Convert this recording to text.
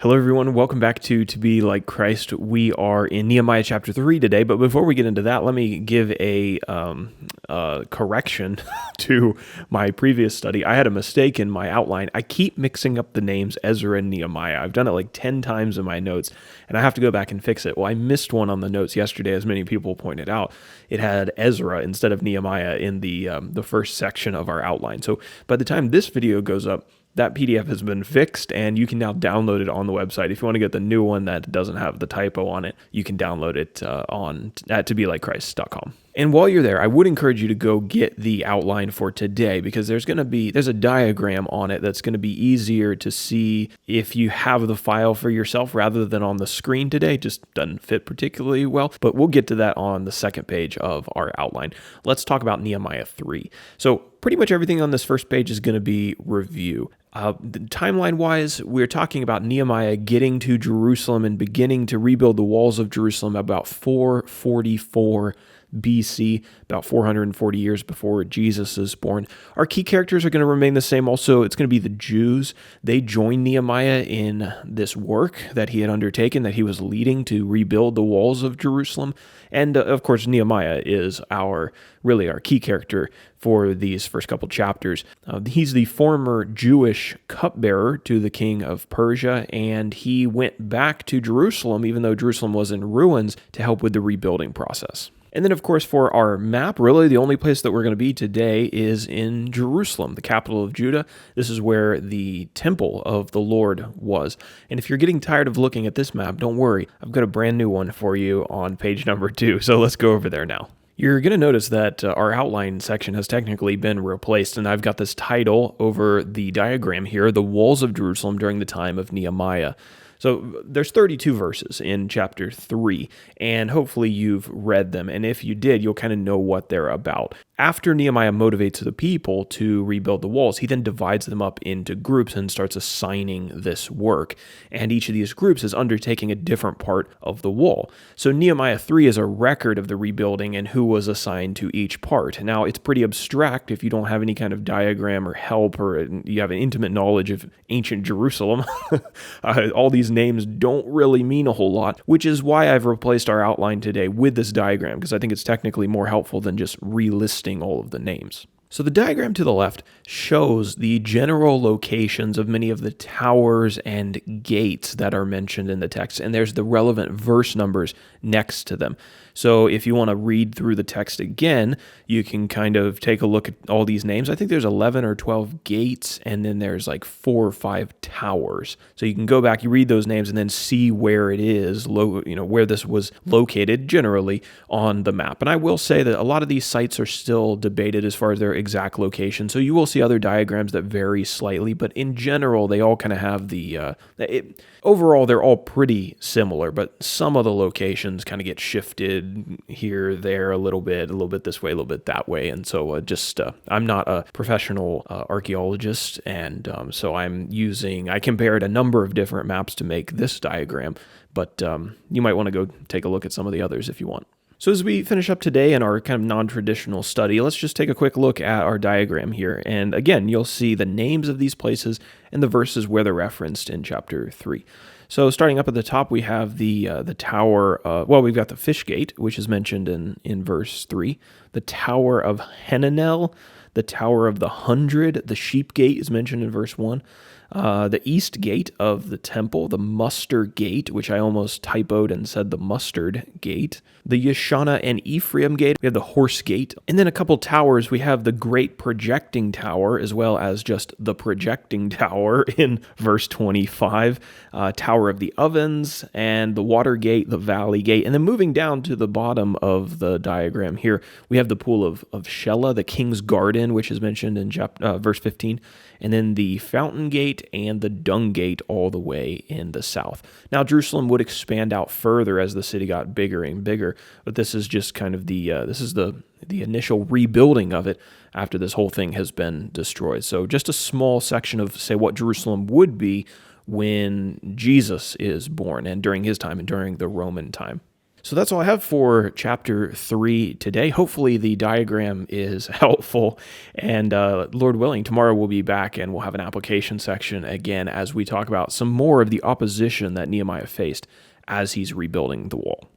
Hello, everyone. Welcome back to Be Like Christ. We are in Nehemiah chapter 3 today, but before we get into that, let me give a correction to my previous study. I had a mistake in my outline. I keep mixing up the names Ezra and Nehemiah. I've done it like 10 times in my notes, and I have to go back and fix it. Well, I missed one on the notes yesterday, as many people pointed out. It had Ezra instead of Nehemiah in the first section of our outline. So by the time this video goes up, that PDF has been fixed, and you can now download it on the website. If you want to get the new one that doesn't have the typo on it, you can download it at tobelikechrist.com. And while you're there, I would encourage you to go get the outline for today, because there's a diagram on it that's going to be easier to see if you have the file for yourself rather than on the screen today. It just doesn't fit particularly well, but we'll get to that on the second page of our outline. Let's talk about Nehemiah 3. So pretty much everything on this first page is going to be review. Timeline-wise, we're talking about Nehemiah getting to Jerusalem and beginning to rebuild the walls of Jerusalem about 444 BC, about 440 years before Jesus is born. Our key characters are going to remain the same. Also, it's going to be the Jews. They join Nehemiah in this work that he had undertaken, that he was leading to rebuild the walls of Jerusalem. And of course, Nehemiah is our key character for these first couple chapters. He's the former Jewish cupbearer to the king of Persia, and he went back to Jerusalem, even though Jerusalem was in ruins, to help with the rebuilding process. And then, of course, for our map, really the only place that we're going to be today is in Jerusalem, the capital of Judah. This is where the temple of the Lord was. And if you're getting tired of looking at this map, don't worry. I've got a brand new one for you on page number 2. So let's go over there now. You're going to notice that our outline section has technically been replaced, and I've got this title over the diagram here, The Walls of Jerusalem During the Time of Nehemiah. So there's 32 verses in chapter 3, and hopefully you've read them. And if you did, you'll kind of know what they're about. After Nehemiah motivates the people to rebuild the walls, he then divides them up into groups and starts assigning this work. And each of these groups is undertaking a different part of the wall. So Nehemiah 3 is a record of the rebuilding and who was assigned to each part. Now, it's pretty abstract if you don't have any kind of diagram or help, or you have an intimate knowledge of ancient Jerusalem. All these names don't really mean a whole lot, which is why I've replaced our outline today with this diagram, because I think it's technically more helpful than just relisting all of the names. So the diagram to the left shows the general locations of many of the towers and gates that are mentioned in the text, and there's the relevant verse numbers next to them. So if you want to read through the text again, you can kind of take a look at all these names. I think there's 11 or 12 gates, and then there's like 4 or 5 towers. So you can go back, you read those names, and then see where it is, where this was located generally on the map. And I will say that a lot of these sites are still debated as far as their exact location. So you will see other diagrams that vary slightly, but in general, they all kind of have overall, they're all pretty similar, but some of the locations kind of get shifted here, there, a little bit this way, a little bit that way. And so I'm not a professional archaeologist, and so I compared a number of different maps to make this diagram, but you might want to go take a look at some of the others if you want. So as we finish up today in our kind of non-traditional study, let's just take a quick look at our diagram here. And again, you'll see the names of these places and the verses where they're referenced in chapter 3. So starting up at the top, we have the tower. We've got the fish gate, which is mentioned in verse 3. The tower of Hananel, the tower of the 100. The sheep gate is mentioned in verse 1. The east gate of the temple, the muster gate, which I almost typoed and said the mustard gate, the Yeshana and Ephraim gate, we have the horse gate, and then a couple towers. We have the great projecting tower, as well as just the projecting tower in verse 25, tower of the ovens, and the water gate, the valley gate, and then moving down to the bottom of the diagram here, we have the pool of Shelah, the king's garden, which is mentioned in verse 15, and then the fountain gate and the dung gate all the way in the south. Now, Jerusalem would expand out further as the city got bigger and bigger, but this is just kind of the initial rebuilding of it after this whole thing has been destroyed. So just a small section of, say, what Jerusalem would be when Jesus is born and during his time and during the Roman time. So that's all I have for chapter 3 today. Hopefully, the diagram is helpful. And Lord willing, tomorrow we'll be back and we'll have an application section again as we talk about some more of the opposition that Nehemiah faced as he's rebuilding the wall.